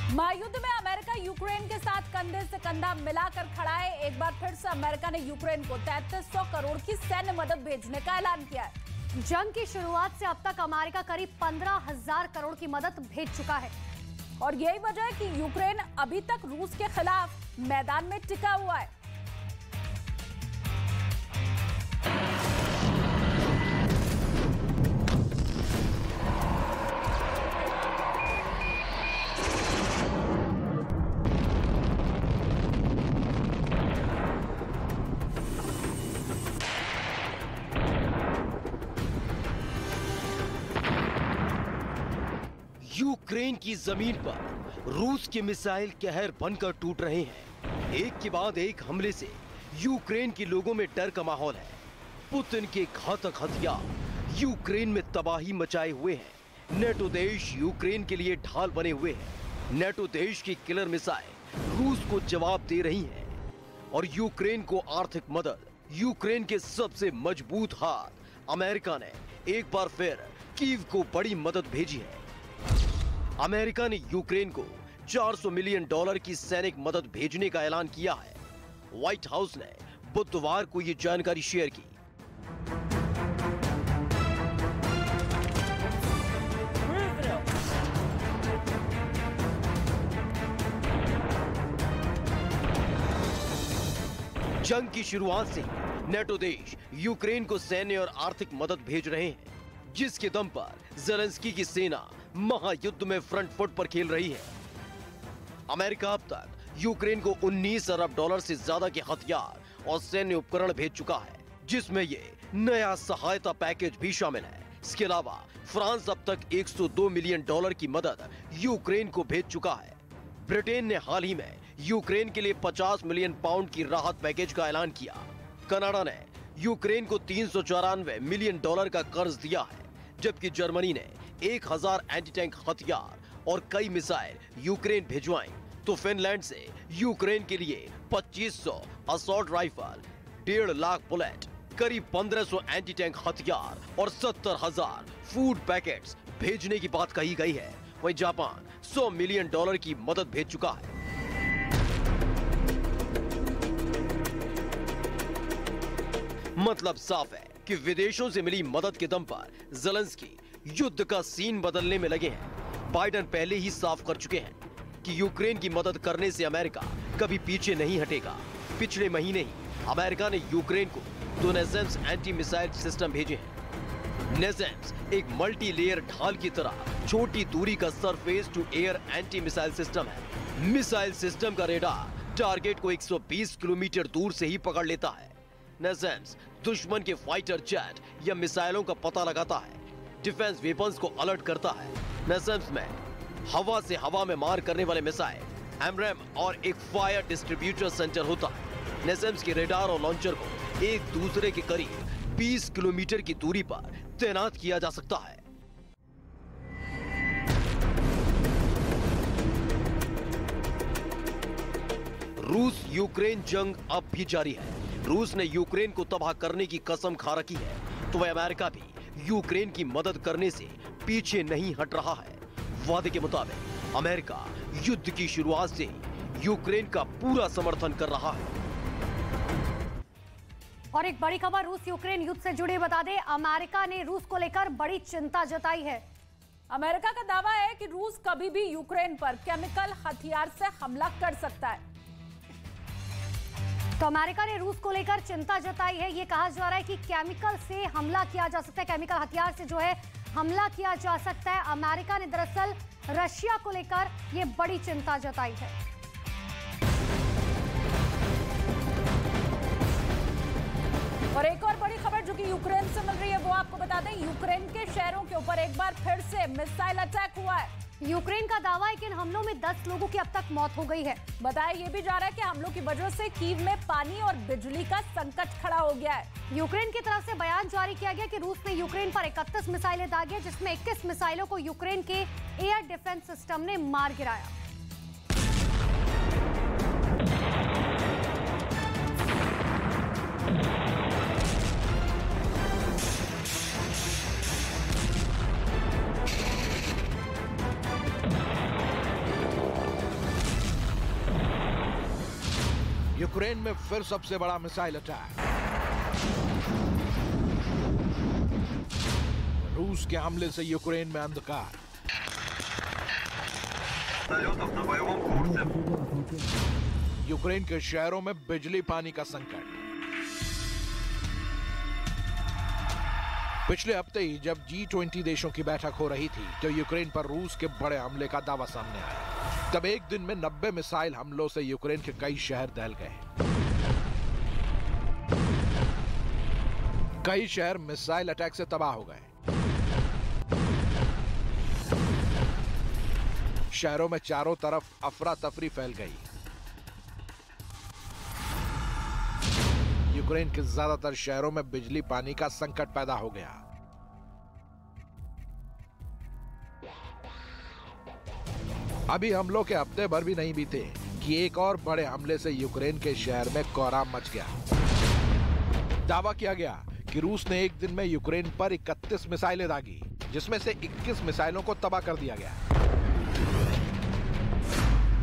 महायुद्ध में America Ukraine के साथ कंधे से कंधा मिलाकर खड़ा है। एक बार फिर से अमेरिका ने यूक्रेन को 3300 करोड़ की सैन्य मदद भेजने का ऐलान किया है। जंग की शुरुआत से अब तक अमेरिका करीब 15,000 करोड़ की मदद भेज चुका है और यही वजह है कि यूक्रेन अभी तक रूस के खिलाफ मैदान में टिका हुआ है। यूक्रेन की जमीन पर रूस के मिसाइल कहर बनकर टूट रहे हैं। एक के बाद एक हमले से यूक्रेन के लोगों में डर का माहौल है। पुतिन के घातक हथियार यूक्रेन में तबाही मचाए हुए हैं। नेटो देश यूक्रेन के लिए ढाल बने हुए हैं। नेटो देश की किलर मिसाइल रूस को जवाब दे रही हैं और यूक्रेन को आर्थिक मदद। यूक्रेन के सबसे मजबूत हाथ अमेरिका ने एक बार फिर कीव को बड़ी मदद भेजी है। अमेरिका ने यूक्रेन को $400 मिलियन की सैनिक मदद भेजने का ऐलान किया है। व्हाइट हाउस ने बुधवार को यह जानकारी शेयर की। जंग की शुरुआत से नेटो देश यूक्रेन को सैन्य और आर्थिक मदद भेज रहे हैं, जिसके दम पर ज़ेलेंस्की की सेना महायुद्ध में फ्रंट फुट पर खेल रही है। अमेरिका अब तक यूक्रेन को $19 अरब से ज्यादा के हथियार और सैन्य उपकरण भेज चुका है, जिसमें ये नया सहायता पैकेज भी शामिल है। इसके अलावा फ्रांस अब तक $102 मिलियन की मदद यूक्रेन को भेज चुका है। ब्रिटेन ने हाल ही में यूक्रेन के लिए 50 मिलियन पाउंड की राहत पैकेज का ऐलान किया। कनाडा ने यूक्रेन को $394 मिलियन का कर्ज दिया है, जबकि जर्मनी ने 1000 एंटी टैंक हथियार और कई मिसाइल यूक्रेन भिजवाई। तो फिनलैंड से यूक्रेन के लिए 2500 असॉल्ट राइफल, 1.5 लाख बुलेट, करीब 1500 एंटी टैंक हथियार और 70,000 फूड पैकेट्स भेजने की बात कही गई है। वहीं जापान $100 मिलियन की मदद भेज चुका है। मतलब साफ है कि विदेशों से मिली मदद के दम पर ज़ेलेंस्की युद्ध का सीन बदलने में लगे हैं। बाइडेन पहले ही साफ कर चुके हैं कि यूक्रेन की मदद करने से अमेरिका कभी पीछे नहीं हटेगा। पिछले महीने ही अमेरिका ने यूक्रेन को 2 नेसेम्स एंटी मिसाइल सिस्टम भेजे हैं। नेसेम्स एक मल्टी लेयर ढाल की तरह छोटी दूरी का surface to air anti missile system है। मिसाइल सिस्टम का रेडार टारगेट को 120 किलोमीटर दूर से ही पकड़ लेता है। नेसेम्स दुश्मन के फाइटर जेट या मिसाइलों का पता लगाता है, डिफेंस वेपन्स को अलर्ट करता है। नेसेम्स में हवा से हवा में मार करने वाले मिसाइल, एमरैम और एक फायर डिस्ट्रीब्यूटर सेंटर होता है। नेसेम्स के रेडार और लॉन्चर को एक दूसरे के करीब 20 किलोमीटर की दूरी पर तैनात किया जा सकता है। रूस यूक्रेन जंग अब भी जारी है। रूस ने यूक्रेन को तबाह करने की कसम खा रखी है, तो वह अमेरिका भी यूक्रेन की मदद करने से पीछे नहीं हट रहा है। वादे के मुताबिक अमेरिका युद्ध की शुरुआत से ही यूक्रेन का पूरा समर्थन कर रहा है। और एक बड़ी खबर रूस यूक्रेन युद्ध से जुड़ी बता दें, अमेरिका ने रूस को लेकर बड़ी चिंता जताई है। अमेरिका का दावा है कि रूस कभी भी यूक्रेन पर केमिकल हथियार से हमला कर सकता है। तो अमेरिका ने रूस को लेकर चिंता जताई है। ये कहा जा रहा है कि केमिकल से हमला किया जा सकता है, केमिकल हथियार से जो है हमला किया जा सकता है। अमेरिका ने दरअसल रशिया को लेकर ये बड़ी चिंता जताई है। और एक और बड़ी खबर जो कि यूक्रेन से मिल रही है वो आपको बता दें, यूक्रेन के शहरों के ऊपर एक बार फिर से मिसाइल अटैक हुआ है। यूक्रेन का दावा है कि इन हमलों में 10 लोगों की अब तक मौत हो गई है। बताया ये भी जा रहा है कि हमलों की वजह से कीव में पानी और बिजली का संकट खड़ा हो गया है। यूक्रेन की तरफ से बयान जारी किया गया कि रूस ने यूक्रेन पर 31 मिसाइलें दागी, जिसमें 21 मिसाइलों को यूक्रेन के एयर डिफेंस सिस्टम ने मार गिराया। यूक्रेन में फिर सबसे बड़ा मिसाइल अटैक। रूस के हमले से यूक्रेन में अंधकार। यूक्रेन के शहरों में बिजली पानी का संकट। पिछले हफ्ते ही जब G20 देशों की बैठक हो रही थी तो यूक्रेन पर रूस के बड़े हमले का दावा सामने आया। तब एक दिन में 90 मिसाइल हमलों से यूक्रेन के कई शहर दहल गए। कई शहर मिसाइल अटैक से तबाह हो गए। शहरों में चारों तरफ अफरा तफरी फैल गई। यूक्रेन के ज्यादातर शहरों में बिजली पानी का संकट पैदा हो गया। अभी हमलों के हफ्ते भर भी नहीं बीते कि एक और बड़े हमले से यूक्रेन के शहर में कोहराम मच गया। दावा किया गया कि रूस ने एक दिन में यूक्रेन पर 31 मिसाइलें दागी, जिसमें से 21 मिसाइलों को तबाह कर दिया गया।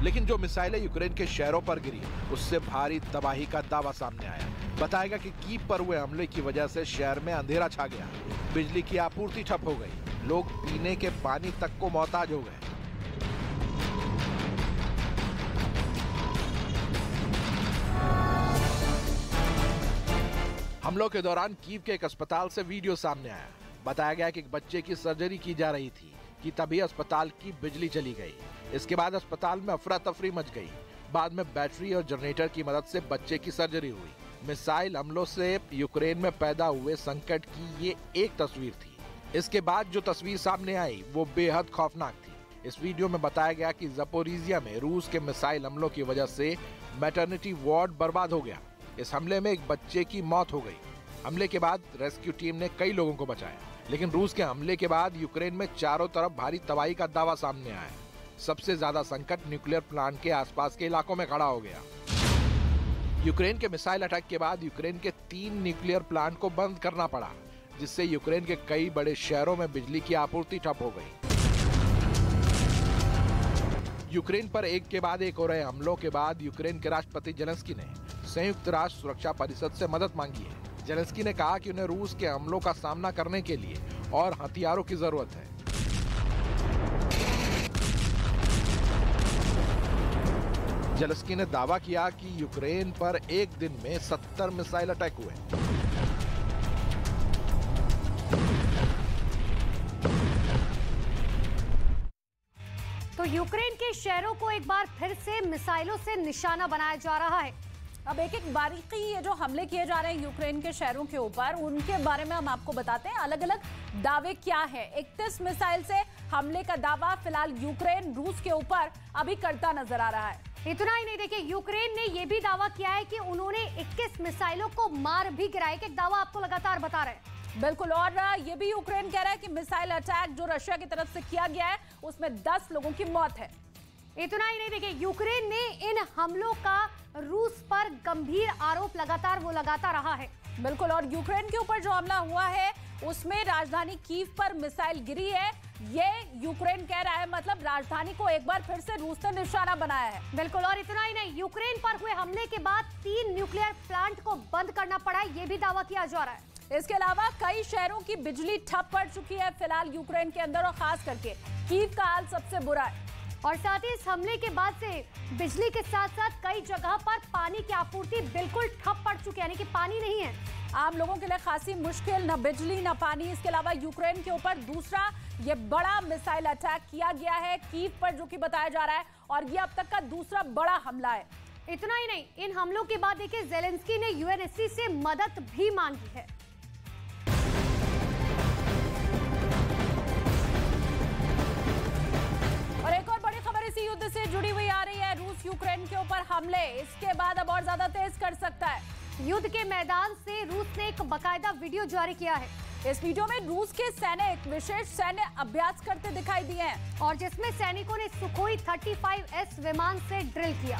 लेकिन जो मिसाइलें यूक्रेन के शहरों पर गिरी, उससे भारी तबाही का दावा सामने आया। बताया गया कि कीव पर हुए हमले की वजह से शहर में अंधेरा छा गया, बिजली की आपूर्ति ठप हो गई, लोग पीने के पानी तक को मोहताज हो गए। हमलों के दौरान कीव के एक अस्पताल से वीडियो सामने आया। बताया गया कि एक बच्चे की सर्जरी की जा रही थी कि तभी अस्पताल की बिजली चली गई। इसके बाद अस्पताल में अफरा तफरी मच गई। बाद में बैटरी और जनरेटर की मदद से बच्चे की सर्जरी हुई। मिसाइल हमलों से यूक्रेन में पैदा हुए संकट की ये एक तस्वीर थी। इसके बाद जो तस्वीर सामने आई वो बेहद खौफनाक थी। इस वीडियो में बताया गया कि ज़पोरिजिया में रूस के मिसाइल हमलों की वजह से मैटरनिटी वार्ड बर्बाद हो गया। इस हमले में एक बच्चे की मौत हो गई। हमले के बाद रेस्क्यू टीम ने कई लोगों को बचाया, लेकिन रूस के हमले के बाद यूक्रेन में चारों तरफ भारी तबाही का दावा सामने आया। सबसे ज्यादा संकट न्यूक्लियर प्लांट के आसपास के इलाकों में खड़ा हो गया। यूक्रेन के मिसाइल अटैक के बाद यूक्रेन के 3 न्यूक्लियर प्लांट को बंद करना पड़ा, जिससे यूक्रेन के कई बड़े शहरों में बिजली की आपूर्ति ठप हो गई। यूक्रेन पर एक के बाद एक हो रहे हमलों के बाद यूक्रेन के राष्ट्रपति जेलेंस्की ने संयुक्त राष्ट्र सुरक्षा परिषद से मदद मांगी है। जेलेंस्की ने कहा कि उन्हें रूस के हमलों का सामना करने के लिए और हथियारों की जरूरत है। जेलेंस्की ने दावा किया कि यूक्रेन पर एक दिन में 70 मिसाइल अटैक हुए। तो यूक्रेन के शहरों को एक बार फिर से मिसाइलों से निशाना बनाया जा रहा है। अब एक एक बारीकी ये जो हमले किए जा रहे हैं यूक्रेन के शहरों के ऊपर, उनके बारे में हम आपको बताते हैं। अलग अलग दावे क्या है। 31 मिसाइल से हमले का दावा फिलहाल यूक्रेन रूस के ऊपर अभी करता नजर आ रहा है। इतना ही नहीं, देखिए यूक्रेन ने यह भी दावा किया है कि उन्होंने 21 मिसाइलों को मार भी गिराया। एक दावा आपको लगातार बता रहे हैं। बिल्कुल, और ये भी यूक्रेन कह रहा है कि मिसाइल अटैक जो रशिया की तरफ से किया गया है उसमें 10 लोगों की मौत है। इतना ही नहीं, देखिए यूक्रेन ने इन हमलों का रूस पर गंभीर आरोप लगातार लगाता रहा है। बिल्कुल, और यूक्रेन के ऊपर जो हमला हुआ है उसमें राजधानी कीव पर मिसाइल गिरी है, ये यूक्रेन कह रहा है। मतलब राजधानी को एक बार फिर से रूस ने निशाना बनाया है। बिल्कुल, और इतना ही नहीं, यूक्रेन पर हुए हमले के बाद 3 न्यूक्लियर प्लांट को बंद करना पड़ा, ये भी दावा किया जा रहा है। इसके अलावा कई शहरों की बिजली ठप पड़ चुकी है फिलहाल यूक्रेन के अंदर, और खास करके कीव का हाल सबसे बुरा है। और साथ ही इस हमले के बाद से बिजली के साथ साथ कई जगह पर पानी की आपूर्ति बिल्कुल ठप पड़ चुकी है, यानी कि पानी नहीं है। आम लोगों के लिए खासी मुश्किल, न बिजली न पानी। इसके अलावा यूक्रेन के ऊपर दूसरा ये बड़ा मिसाइल अटैक किया गया है कीव पर, जो कि बताया जा रहा है, और ये अब तक का दूसरा बड़ा हमला है। इतना ही नहीं, इन हमलों के बाद देखिए जेलेंस्की ने यूएनएससी से मदद भी मांगी है। और एक और बड़ी खबर इसी युद्ध से जुड़ी हुई आ रही है। रूस यूक्रेन के ऊपर हमले इसके बाद अब और ज्यादा तेज कर सकता है। युद्ध के मैदान से रूस ने एक बकायदा वीडियो जारी किया है। इस वीडियो में रूस के सैनिक विशेष सैन्य अभ्यास करते दिखाई दिए हैं, और जिसमें सैनिकों ने सुखोई 35S विमान से ड्रिल किया।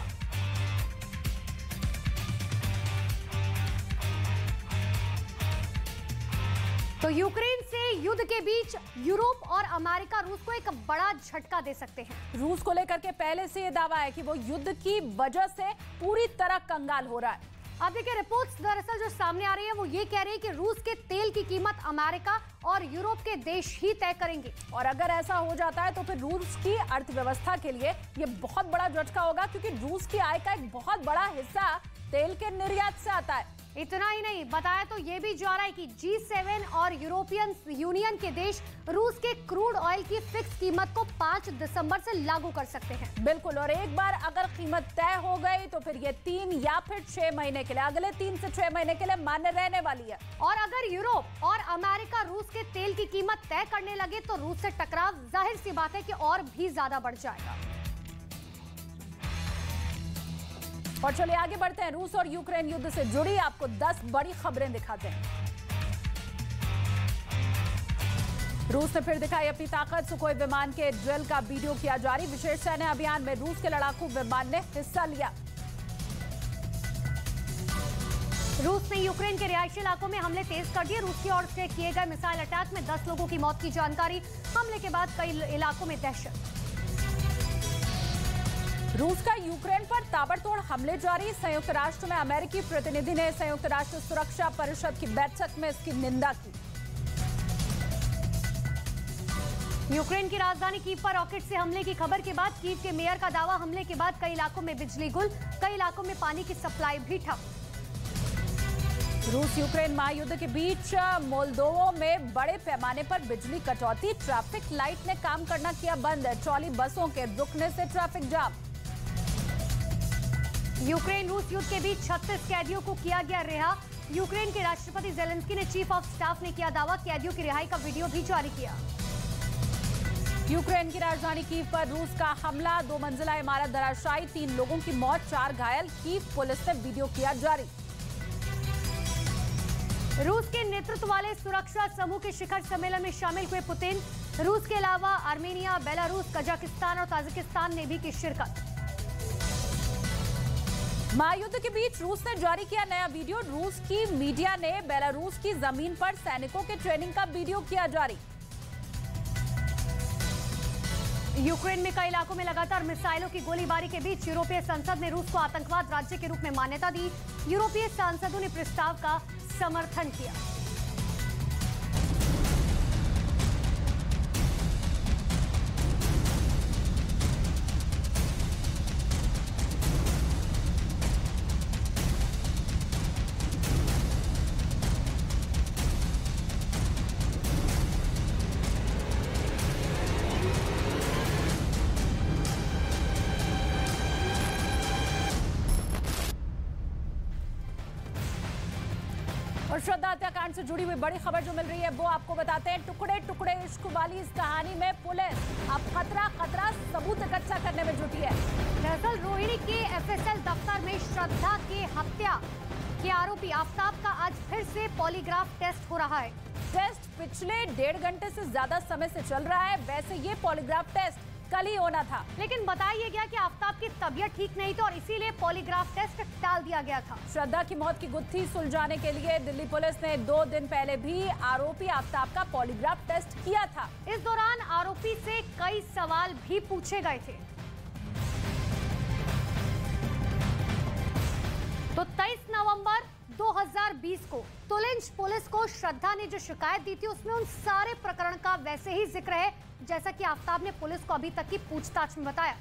तो यूक्रेन से युद्ध के बीच यूरोप और अमेरिका रूस को एक बड़ा झटका दे सकते हैं। रूस को लेकर के पहले से यह दावा है कि वो युद्ध की वजह से पूरी तरह कंगाल हो रहा है। अब देखिए, रिपोर्ट्स दरअसल जो सामने आ रही है वो ये कह रही है कि रूस के तेल की कीमत अमेरिका और यूरोप के देश ही तय करेंगे। और अगर ऐसा हो जाता है तो फिर रूस की अर्थव्यवस्था के लिए ये बहुत बड़ा झटका होगा, क्योंकि रूस की आय का एक बहुत बड़ा हिस्सा तेल के निर्यात से आता है। इतना ही नहीं, बताया तो ये भी जा रहा है कि G7 और यूरोपियन यूनियन के देश रूस के क्रूड ऑयल की फिक्स कीमत को 5 दिसंबर से लागू कर सकते हैं। बिल्कुल, और एक बार अगर कीमत तय हो गई तो फिर ये 3 या फिर 6 महीने के लिए, अगले 3 से 6 महीने के लिए मान्य रहने वाली है। और अगर यूरोप और अमेरिका रूस के तेल की कीमत तय करने लगे तो रूस से टकराव जाहिर सी बात है कि और भी ज्यादा बढ़ जाएगा। और चलिए आगे बढ़ते हैं, रूस और यूक्रेन युद्ध से जुड़ी आपको 10 बड़ी खबरें दिखाते हैं। रूस ने फिर दिखाई अपनी ताकत, सुखोई विमान के ड्रिल का वीडियो किया जारी। विशेष सैन्य अभियान में रूस के लड़ाकू विमान ने हिस्सा लिया। रूस ने यूक्रेन के रिहायशी इलाकों में हमले तेज कर दिए। रूस की ओर से किए गए मिसाइल अटैक में 10 लोगों की मौत की जानकारी। हमले के बाद कई इलाकों में दहशत। रूस का यूक्रेन पर ताबड़तोड़ हमले जारी। संयुक्त राष्ट्र में अमेरिकी प्रतिनिधि ने संयुक्त राष्ट्र सुरक्षा परिषद की बैठक में इसकी निंदा की। यूक्रेन की राजधानी कीव पर रॉकेट से हमले की खबर के बाद कीव के मेयर का दावा, हमले के बाद कई इलाकों में बिजली गुल, कई इलाकों में पानी की सप्लाई भी ठप। रूस यूक्रेन महायुद्ध के बीच मोल्दोवा में बड़े पैमाने पर बिजली कटौती। ट्रैफिक लाइट ने काम करना किया बंद। ट्रॉली बसों के रुकने से ट्रैफिक जाम। यूक्रेन रूस युद्ध के बीच 36 कैदियों को किया गया रिहा। यूक्रेन के राष्ट्रपति जेलेंस्की ने चीफ ऑफ स्टाफ ने किया दावा, कैदियों की रिहाई का वीडियो भी जारी किया। यूक्रेन की राजधानी कीव पर रूस का हमला, 2 मंजिला इमारत धराशायी, 3 लोगों की मौत, 4 घायल। कीव पुलिस ने वीडियो किया जारी। रूस के नेतृत्व वाले सुरक्षा समूह के शिखर सम्मेलन में शामिल हुए पुतिन। रूस के अलावा आर्मेनिया, बेलारूस, कजाकिस्तान और ताजिकिस्तान ने भी की शिरकत। महायुद्ध के बीच रूस ने जारी किया नया वीडियो। रूस की मीडिया ने बेलारूस की जमीन पर सैनिकों के ट्रेनिंग का वीडियो किया जारी। यूक्रेन में कई इलाकों में लगातार मिसाइलों की गोलीबारी के बीच यूरोपीय संसद ने रूस को आतंकवाद राज्य के रूप में मान्यता दी। यूरोपीय सांसदों ने प्रस्ताव का समर्थन किया। और श्रद्धा हत्याकांड से जुड़ी हुई बड़ी खबर जो मिल रही है वो आपको बताते हैं। टुकड़े टुकड़े इश्क वाली इस कहानी में पुलिस अब खतरा सबूत इकट्ठा करने में जुटी है। दरअसल रोहिणी के एफएसएल दफ्तर में श्रद्धा के हत्या के आरोपी आफ्ताब का आज फिर से पॉलीग्राफ टेस्ट हो रहा है। टेस्ट पिछले 1.5 घंटे से ज्यादा समय से चल रहा है। वैसे ये पॉलीग्राफ टेस्ट कल ही होना था, लेकिन बताया गया कि आफ्ताब की तबीयत ठीक नहीं थी और इसीलिए पॉलीग्राफ टेस्ट टाल दिया गया था। श्रद्धा की मौत की गुत्थी सुलझाने के लिए दिल्ली पुलिस ने 2 दिन पहले भी आरोपी आफ्ताब का पॉलीग्राफ टेस्ट किया था। इस दौरान आरोपी से कई सवाल भी पूछे गए थे। तो 23 नवंबर 2020 को तुलिंज पुलिस को श्रद्धा ने जो शिकायत दी थी उसमें उन सारे प्रकरण का वैसे ही जिक्र है जैसा कि आफ्ताब ने पुलिस को अभी तक की पूछताछ में बताया।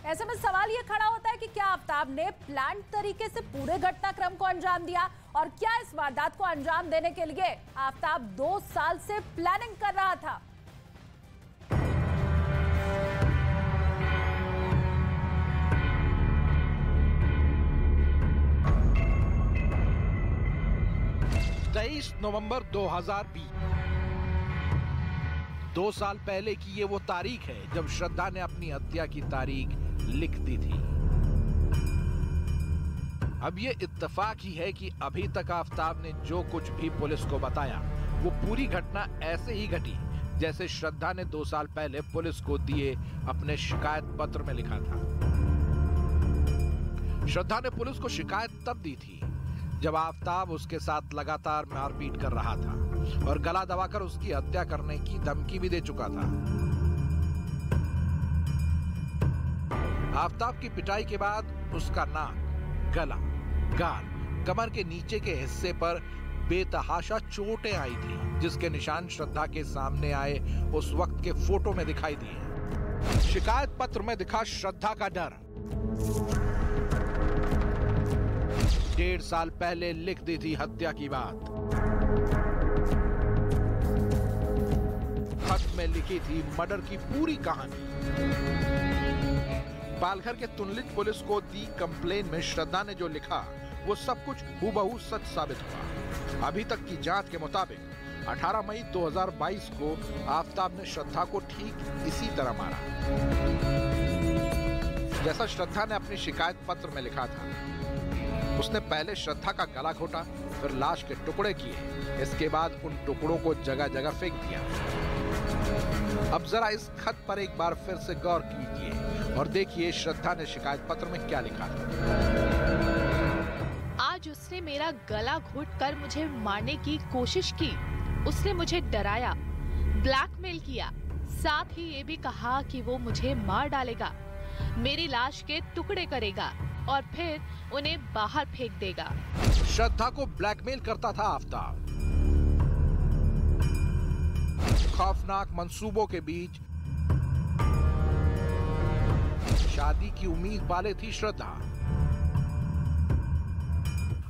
ऐसे में सवाल ये खड़ा होता है कि क्या आफ्ताब ने प्लान तरीके से पूरे घटनाक्रम को अंजाम दिया और क्या इस वारदात को अंजाम देने के लिए आफ्ताब 2 साल से प्लानिंग कर रहा था। नवंबर 2020, 2 साल पहले की ये वो तारीख है जब श्रद्धा ने अपनी हत्या की तारीख लिख दी थी। अब ये इत्तेफाक ही है कि अभी तक आफ्ताब ने जो कुछ भी पुलिस को बताया वो पूरी घटना ऐसे ही घटी जैसे श्रद्धा ने 2 साल पहले पुलिस को दिए अपने शिकायत पत्र में लिखा था। श्रद्धा ने पुलिस को शिकायत तब दी थी जब आफ्ताब उसके साथ लगातार मारपीट कर रहा था। और गला दबाकर उसकी हत्या करने की धमकी भी दे चुका था। आफताब की पिटाई के बाद उसका नाक, गला, गाल, कमर के नीचे के हिस्से पर बेतहाशा चोटें आई थी, जिसके निशान श्रद्धा के सामने आए उस वक्त के फोटो में दिखाई दिए। शिकायत पत्र में दिखा श्रद्धा का डर। 1.5 साल पहले लिख दी थी हत्या की बात। खत में लिखी थी मर्डर की पूरी कहानी। पालघर के तुनलिच पुलिस को दी कंप्लेन में श्रद्धा ने जो लिखा वो सब कुछ हूबहू सच साबित हुआ। अभी तक की जांच के मुताबिक 18 मई 2022 को आफताब ने श्रद्धा को ठीक इसी तरह मारा, जैसा श्रद्धा ने अपनी शिकायत पत्र में लिखा था। उसने पहले श्रद्धा का गला घोटा, फिर लाश के टुकड़े किए। इसके बाद उन टुकड़ों को जगह जगह फेंक दिया। अब जरा इस खत पर एक बार फिर से गौर कीजिए और देखिए श्रद्धा ने शिकायत पत्र में क्या लिखा था। आज उसने मेरा गला घोटकर मुझे मारने की कोशिश की। उसने मुझे डराया, ब्लैकमेल किया, साथ ही ये भी कहा कि वो मुझे मार डालेगा, मेरी लाश के टुकड़े करेगा और फिर उन्हें बाहर फेंक देगा। श्रद्धा को ब्लैकमेल करता था आफताब। खौफनाक मंसूबों के बीच शादी की उम्मीद पाले थी श्रद्धा।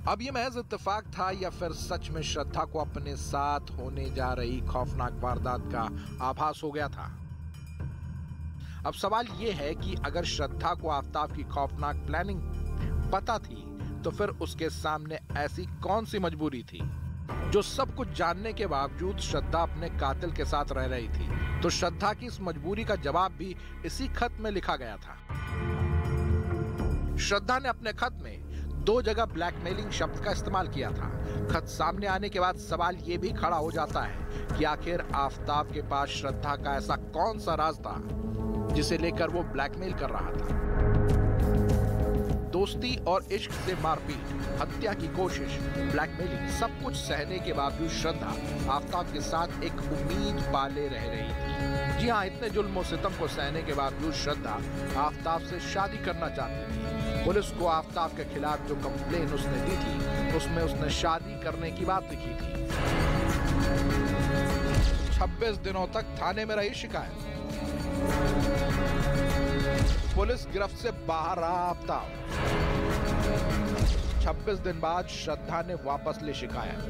अब ये महज इत्तेफाक था या फिर सच में श्रद्धा को अपने साथ होने जा रही खौफनाक वारदात का आभास हो गया था? अब सवाल ये है कि अगर श्रद्धा को आफताब की खौफनाक प्लानिंग पता थी तो फिर उसके सामने ऐसी कौन सी मजबूरी थी जो सब कुछ जानने के बावजूद श्रद्धा अपने कातिल के साथ रह रही थी? तो श्रद्धा की इस मजबूरी का जवाब भी इसी खत में लिखा गया था। श्रद्धा ने अपने खत में 2 जगह ब्लैकमेलिंग शब्द का इस्तेमाल किया था। खत सामने आने के बाद सवाल ये भी खड़ा हो जाता है कि आखिर आफताब के पास श्रद्धा का ऐसा कौन सा राज था जिसे लेकर वो ब्लैकमेल कर रहा था? दोस्ती और इश्क से मारपीट, हत्या की कोशिश, ब्लैकमेलिंग, सब कुछ सहने के बावजूद श्रद्धा आफताब के साथ एक उम्मीद पाले रह रही थी। जी हाँ, इतने जुल्म सितम को सहने के बावजूद श्रद्धा आफताब से शादी करना चाहती थी। पुलिस को आफताब के खिलाफ जो कंप्लेन उसने दी थी उसमें उसने शादी करने की बात लिखी थी। 26 दिनों तक थाने में रही शिकायत। पुलिस गिरफ्त से बाहर रहा आफताब। 26 दिन बाद श्रद्धा ने वापस ली शिकायत।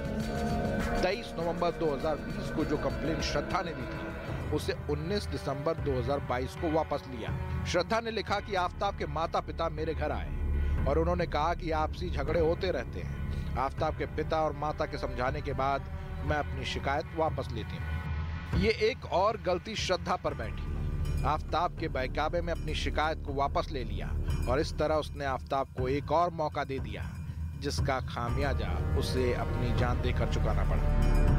23 नवंबर 2020 को जो कंप्लेन श्रद्धा ने दी थी उसे 19 दिसंबर 2022 को वापस लिया। श्रद्धा ने लिखा कि आफताब के माता पिता मेरे घर आए और उन्होंने कहा कि आपसी झगड़े होते रहते हैं। आफताब के पिता और माता के समझाने के बाद मैं अपनी शिकायत वापस लेती हूँ। ये एक और गलती श्रद्धा पर बैठी। आफताब के बहकावे में अपनी शिकायत को वापस ले लिया और इस तरह उसने आफताब को एक और मौका दे दिया जिसका खामियाजा उसे अपनी जान देकर चुकाना पड़ा।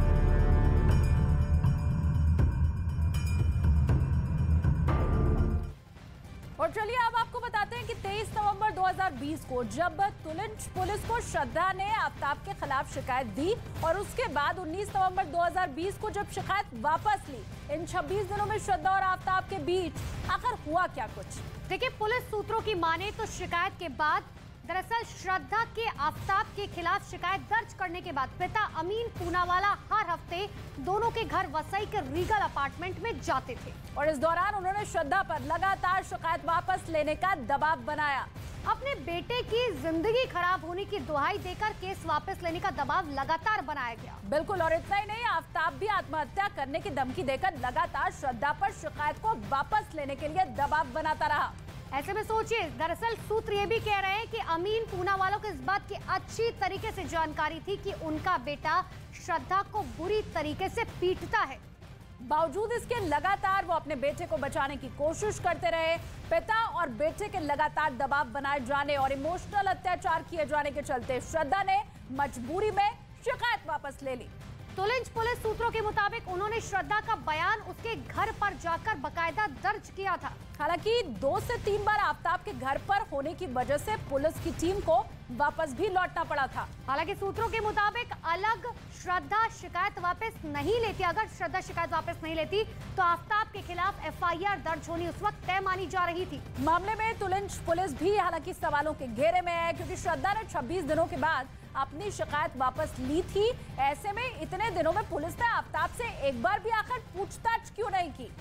और चलिए अब आपको बताते हैं कि 23 नवंबर 2020 को जब तुलिंच पुलिस को श्रद्धा ने आफताब के खिलाफ शिकायत दी और उसके बाद 19 नवंबर 2020 को जब शिकायत वापस ली, इन 26 दिनों में श्रद्धा और आफताब के बीच आखिर हुआ क्या कुछ? देखिए, पुलिस सूत्रों की माने तो शिकायत के बाद दरअसल श्रद्धा के आफताब के खिलाफ शिकायत दर्ज करने के बाद पिता अमीन पूनावाला हर हफ्ते दोनों के घर वसई के रीगल अपार्टमेंट में जाते थे और इस दौरान उन्होंने श्रद्धा पर लगातार शिकायत वापस लेने का दबाव बनाया। अपने बेटे की जिंदगी खराब होने की दुहाई देकर केस वापस लेने का दबाव लगातार बनाया गया। बिल्कुल, और इतना ही नहीं, आफताब भी आत्महत्या करने की धमकी देकर लगातार श्रद्धा पर शिकायत को वापस लेने के लिए दबाव बनाता रहा। ऐसे में सोचिए, दरअसल सूत्र ये भी कह रहे हैं कि अमीन पूनावाला को इस बात की अच्छी तरीके से जानकारी थी कि उनका बेटा श्रद्धा को बुरी तरीके से पीटता है। बावजूद इसके लगातार वो अपने बेटे को बचाने की कोशिश करते रहे। पिता और बेटे के लगातार दबाव बनाए जाने और इमोशनल अत्याचार किए जाने के चलते श्रद्धा ने मजबूरी में शिकायत वापस ले ली। तुलिंच पुलिस सूत्रों के मुताबिक उन्होंने श्रद्धा का बयान उसके घर पर जाकर बकायदा दर्ज किया था। हालांकि 2 से 3 बार आफताब के घर पर होने की वजह से पुलिस की टीम को वापस भी लौटना पड़ा था। हालांकि सूत्रों के मुताबिक अलग श्रद्धा शिकायत वापस नहीं लेती, अगर श्रद्धा शिकायत वापस नहीं लेती तो आफताब के खिलाफ एफआईआर दर्ज होनी उस वक्त तय मानी जा रही थी। मामले में तुलंज पुलिस भी हालांकि सवालों के घेरे में है, क्योंकि श्रद्धा ने 26 दिनों के बाद अपनी शिकायत वापस ली थी। ऐसे में इतने दिनों में पुलिस ने आफताब से एक बार भी आखिर पूछताछ क्यों नहीं की?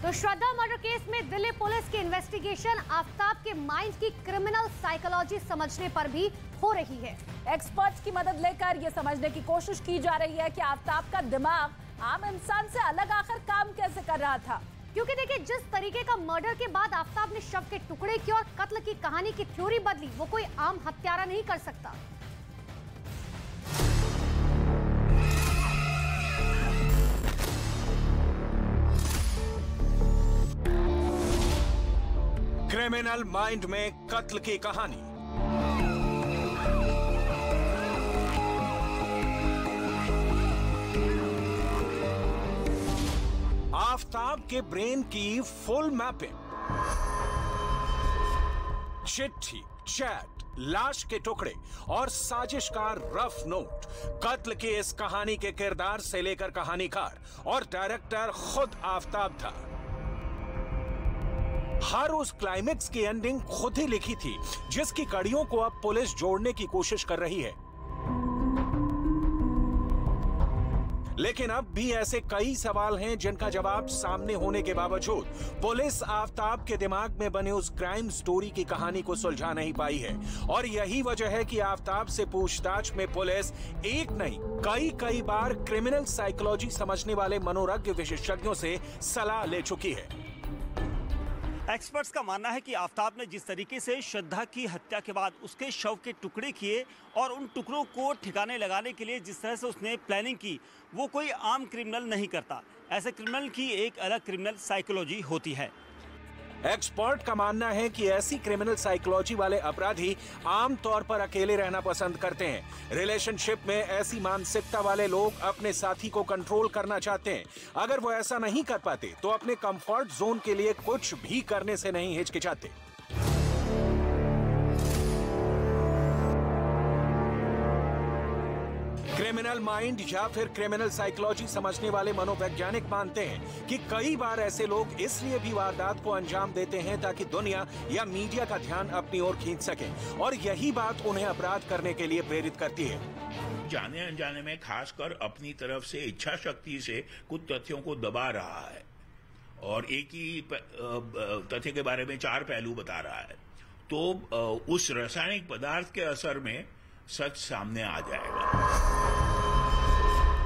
तो श्रद्धा मर्डर केस में दिल्ली पुलिस की इन्वेस्टिगेशन आफताब के माइंड की क्रिमिनल साइकोलॉजी समझने पर भी हो रही है। एक्सपर्ट्स की मदद लेकर यह समझने की कोशिश की जा रही है कि आफताब का दिमाग आम इंसान से अलग आखिर काम कैसे कर रहा था। क्योंकि देखिए, जिस तरीके का मर्डर के बाद आफताब ने शव के टुकड़े किए और कत्ल की कहानी की थ्योरी बदली, वो कोई आम हत्यारा नहीं कर सकता। क्रिमिनल माइंड में कत्ल की कहानी। आफताब के ब्रेन की फुल मैपिंग, चिट्ठी, चैट, लाश के टुकड़े और साजिश का रफ नोट। कत्ल की इस कहानी के किरदार से लेकर कहानीकार और डायरेक्टर खुद आफताब था। हर उस क्लाइमेक्स की एंडिंग खुद ही लिखी थी, जिसकी कड़ियों को अब पुलिस जोड़ने की कोशिश कर रही है। लेकिन अब भी ऐसे कई सवाल हैं जिनका जवाब सामने होने के बावजूद पुलिस आफताब के दिमाग में बने उस क्राइम स्टोरी की कहानी को सुलझा नहीं पाई है। और यही वजह है कि आफताब से पूछताछ में पुलिस एक नहीं कई बार क्रिमिनल साइकोलॉजी समझने वाले मनोरज्ञ विशेषज्ञों से सलाह ले चुकी है। एक्सपर्ट्स का मानना है कि आफताब ने जिस तरीके से श्रद्धा की हत्या के बाद उसके शव के टुकड़े किए और उन टुकड़ों को ठिकाने लगाने के लिए जिस तरह से उसने प्लानिंग की, वो कोई आम क्रिमिनल नहीं करता। ऐसे क्रिमिनल की एक अलग क्रिमिनल साइकोलॉजी होती है। एक्सपर्ट का मानना है कि ऐसी क्रिमिनल साइकोलॉजी वाले अपराधी आमतौर पर अकेले रहना पसंद करते हैं। रिलेशनशिप में ऐसी मानसिकता वाले लोग अपने साथी को कंट्रोल करना चाहते हैं। अगर वो ऐसा नहीं कर पाते तो अपने कंफर्ट जोन के लिए कुछ भी करने से नहीं हिचकिचाते। क्रिमिनल माइंड या फिर क्रिमिनल साइकोलॉजी समझने वाले मनोवैज्ञानिक मानते हैं कि कई बार ऐसे लोग इसलिए भी वारदात को अंजाम देते हैं ताकि दुनिया या मीडिया का ध्यान अपनी ओर खींच सके, और यही बात उन्हें अपराध करने के लिए प्रेरित करती है। जाने अनजाने में खासकर अपनी तरफ से इच्छा शक्ति से कुछ तथ्यों को दबा रहा है और एक ही तथ्य के बारे में 4 पहलू बता रहा है, तो उस रासायनिक पदार्थ के असर में सच सामने आ जाएगा।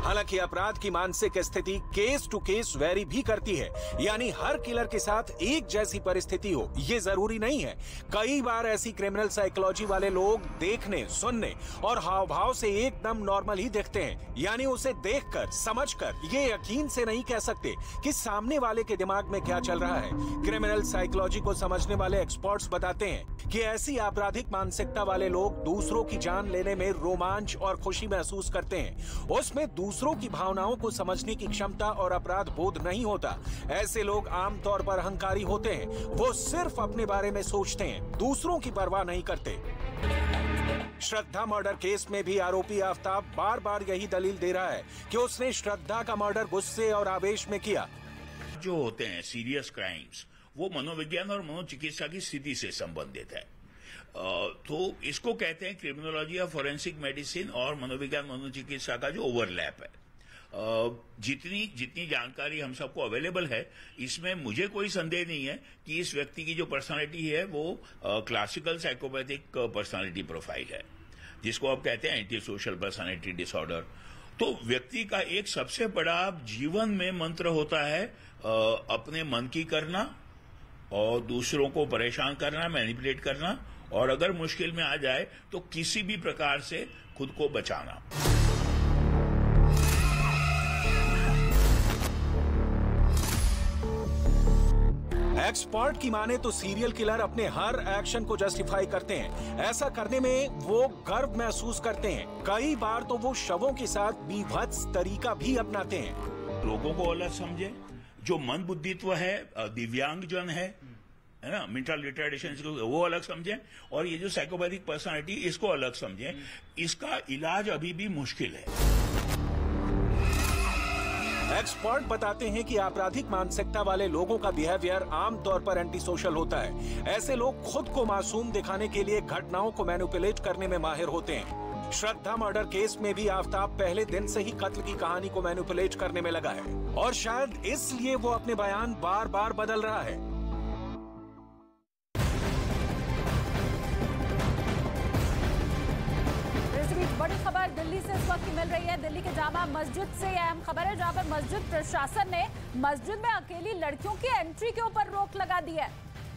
हालांकि अपराध की मानसिक स्थिति केस टू केस वेरी भी करती है, यानी हर किलर के साथ एक जैसी परिस्थिति हो ये जरूरी नहीं है। कई बार ऐसी क्रिमिनल साइकोलॉजी वाले लोग देखने, सुनने और हाव भाव से एकदम नॉर्मल ही दिखते हैं, यानी उसे देखकर, समझकर ये यकीन से नहीं कह सकते कि सामने वाले के दिमाग में क्या चल रहा है। क्रिमिनल साइकोलॉजी को समझने वाले एक्सपर्ट्स बताते हैं कि ऐसी आपराधिक मानसिकता वाले लोग दूसरों की जान लेने में रोमांच और खुशी महसूस करते हैं। उसमें दूसरों की भावनाओं को समझने की क्षमता और अपराध बोध नहीं होता। ऐसे लोग आमतौर पर अहंकारी होते हैं, वो सिर्फ अपने बारे में सोचते हैं, दूसरों की परवाह नहीं करते। श्रद्धा मर्डर केस में भी आरोपी आफताब बार बार यही दलील दे रहा है कि उसने श्रद्धा का मर्डर गुस्से और आवेश में किया। जो होते हैं सीरियस क्राइम्स, वो मनोविज्ञान और मनोचिकित्सा की स्थिति से संबंधित है। तो इसको कहते हैं क्रिमिनोलॉजी या फोरेंसिक मेडिसिन और मनोविज्ञान मनोचिकित्सा का जो ओवरलैप है। जितनी जानकारी हम सबको अवेलेबल है, इसमें मुझे कोई संदेह नहीं है कि इस व्यक्ति की जो पर्सनालिटी है वो क्लासिकल साइकोपैथिक पर्सनालिटी प्रोफाइल है, जिसको आप कहते हैं एंटी सोशल पर्सनालिटी डिसऑर्डर। तो व्यक्ति का एक सबसे बड़ा जीवन में मंत्र होता है अपने मन की करना और दूसरों को परेशान करना, मैनिपुलेट करना, और अगर मुश्किल में आ जाए तो किसी भी प्रकार से खुद को बचाना। एक्सपर्ट की माने तो सीरियल किलर अपने हर एक्शन को जस्टिफाई करते हैं। ऐसा करने में वो गर्व महसूस करते हैं। कई बार तो वो शवों के साथ बीभत्स तरीका भी अपनाते हैं। लोगों को अलग समझे, जो मंद बुद्धित्व है, दिव्यांगजन है है ना, मेंटल रिटार्डेशन इसको वो अलग समझें, और ये जो साइकोपैथिक पर्सनालिटी इसको अलग समझें। इसका इलाज अभी भी मुश्किल है। एक्सपर्ट बताते हैं कि आपराधिक मानसिकता वाले लोगों का बिहेवियर आमतौर पर एंटी सोशल होता है। ऐसे लोग खुद को मासूम दिखाने के लिए घटनाओं को मैनिपुलेट करने में माहिर होते हैं। श्रद्धा मर्डर केस में भी आफ्ताब पहले दिन से ही कत्ल की कहानी को मैनिपुलेट करने में लगा है, और शायद इसलिए वो अपने बयान बार बार बदल रहा है। बड़ी खबर दिल्ली से इस वक्त मिल रही है। दिल्ली के जामा मस्जिद से यह अहम खबर है, जहां पर मस्जिद प्रशासन ने मस्जिद में अकेली लड़कियों की एंट्री के ऊपर रोक लगा दी है।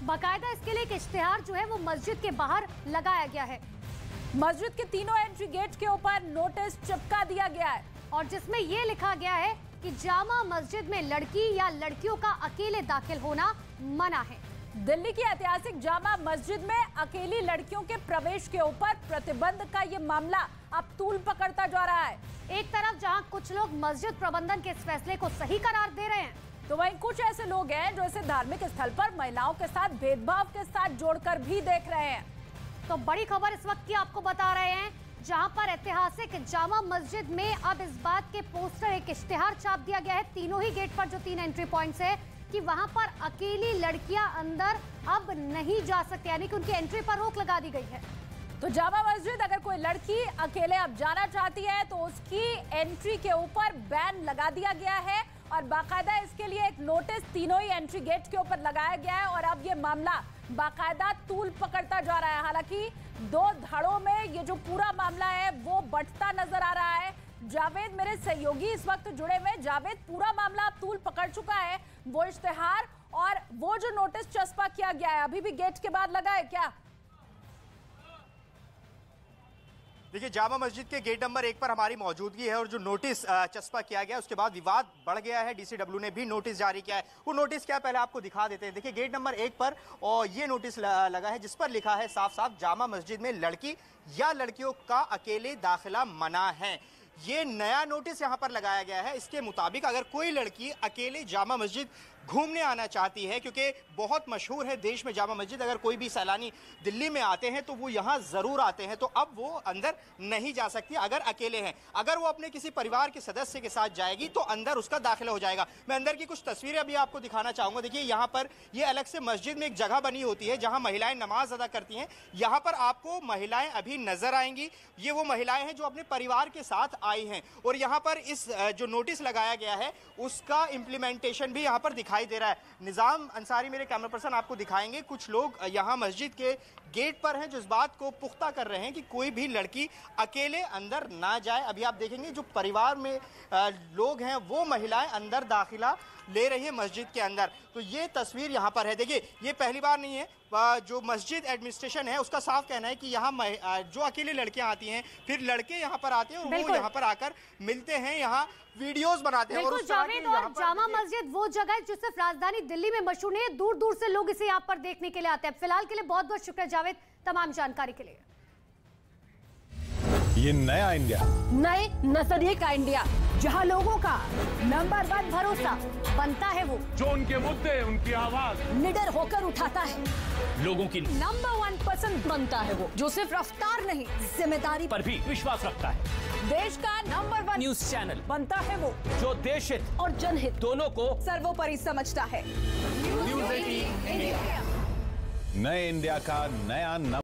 बाकायदा इसके लिए एक इश्तिहार जो है वो मस्जिद के बाहर लगाया गया है। मस्जिद के तीनों एंट्री गेट के ऊपर नोटिस चिपका दिया गया है, और जिसमें यह लिखा गया है कि जामा मस्जिद में लड़की या लड़कियों का अकेले दाखिल होना मना है। दिल्ली की ऐतिहासिक जामा मस्जिद में अकेली लड़कियों के प्रवेश के ऊपर प्रतिबंध का ये मामला अब तूल पकड़ता जा रहा है। एक तरफ जहां कुछ लोग मस्जिद प्रबंधन के इस फैसले को सही करार दे रहे हैं, तो वहीं कुछ ऐसे लोग हैं जो इसे धार्मिक स्थल पर महिलाओं के साथ भेदभाव के साथ जोड़कर भी देख रहे हैं। तो बड़ी खबर इस वक्त की आपको बता रहे हैं, जहां पर ऐतिहासिक जामा मस्जिद में अब इस बात के पोस्टर, एक इश्तिहार छाप दिया गया है तीनों ही गेट पर, जो 3 एंट्री पॉइंट्स है, कि वहां पर अकेली लड़कियां अंदर अब नहीं जा सकती, यानी कि उनकी एंट्री पर रोक लगा दी गई है। तो जामा मस्जिद अगर कोई लड़की अकेले अब जाना चाहती है तो उसकी एंट्री के ऊपर बैन लगा दिया गया है, और बाकायदा इसके लिए एक नोटिस तीनों ही एंट्री गेट के ऊपर लगाया गया है, और अब ये मामला बाकायदा तूल पकड़ता जा रहा है। हालांकि 2 धड़ों में ये जो पूरा मामला है वो बढ़ता नजर आ रहा है। जावेद मेरे सहयोगी इस वक्त जुड़े हुए। जावेद, पूरा मामला अब तूल पकड़ चुका है, वो इश्तिहार और वो जो नोटिस चस्पा किया गया है अभी भी गेट के बाद लगा है क्या? देखिए, जामा मस्जिद के गेट नंबर 1 पर हमारी मौजूदगी है, और जो नोटिस चस्पा किया गया उसके बाद विवाद बढ़ गया है। डीसीडब्ल्यू ने भी नोटिस जारी किया है। वो नोटिस क्या है पहले आपको दिखा देते हैं। देखिए, गेट नंबर 1 पर और ये नोटिस लगा है जिस पर लिखा है साफ साफ, जामा मस्जिद में लड़की या लड़कियों का अकेले दाखिला मना है। ये नया नोटिस यहाँ पर लगाया गया है। इसके मुताबिक अगर कोई लड़की अकेले जामा मस्जिद घूमने आना चाहती है, क्योंकि बहुत मशहूर है देश में जामा मस्जिद, अगर कोई भी सैलानी दिल्ली में आते हैं तो वो यहाँ ज़रूर आते हैं, तो अब वो अंदर नहीं जा सकती अगर अकेले हैं। अगर वो अपने किसी परिवार के सदस्य के साथ जाएगी तो अंदर उसका दाखिला हो जाएगा। मैं अंदर की कुछ तस्वीरें अभी आपको दिखाना चाहूँगा। देखिए, यहाँ पर ये अलग से मस्जिद में एक जगह बनी होती है जहाँ महिलाएं नमाज अदा करती हैं। यहाँ पर आपको महिलाएं अभी नजर आएंगी। ये वो महिलाएं हैं जो अपने परिवार के साथ आई हैं, और यहाँ पर इस जो नोटिस लगाया गया है उसका इम्प्लीमेंटेशन भी यहाँ पर दिखाई दे रहा है। निजाम अंसारी मेरे कैमरा पर्सन आपको दिखाएंगे। कुछ लोग यहाँ मस्जिद के गेट पर हैं जो इस बात को पुख्ता कर रहे हैं कि कोई भी लड़की अकेले अंदर ना जाए। अभी आप देखेंगे जो परिवार में लोग हैं वो महिलाएं अंदर दाखिला ले रही है मस्जिद के अंदर। तो ये तस्वीर यहाँ पर है। देखिए, ये पहली बार नहीं है। जो मस्जिद एडमिनिस्ट्रेशन है उसका साफ कहना है कि यहाँ जो अकेले लड़कियां आती हैं, फिर लड़के यहाँ पर आते हैं और वो यहाँ पर आकर मिलते हैं, यहाँ वीडियोस बनाते हैं। और जामा मस्जिद वो जगह है जो सिर्फ राजधानी दिल्ली में मशहूर नहीं है, दूर दूर से लोग इसे यहाँ पर देखने के लिए आते हैं। फिलहाल के लिए बहुत बहुत शुक्रिया जावेद तमाम जानकारी के लिए। ये नया इंडिया, नए नजरिए का इंडिया, जहां लोगों का नंबर 1 भरोसा बनता है वो जो उनके मुद्दे, उनकी आवाज निडर होकर उठाता है, लोगों की नंबर 1 पसंद बनता है वो जो सिर्फ रफ्तार नहीं जिम्मेदारी पर भी विश्वास रखता है। देश का नंबर 1 न्यूज चैनल बनता है वो जो देश हित और जनहित दोनों को सर्वोपरि समझता है। न्यूज़ 18 इंडिया, नए इंडिया का नया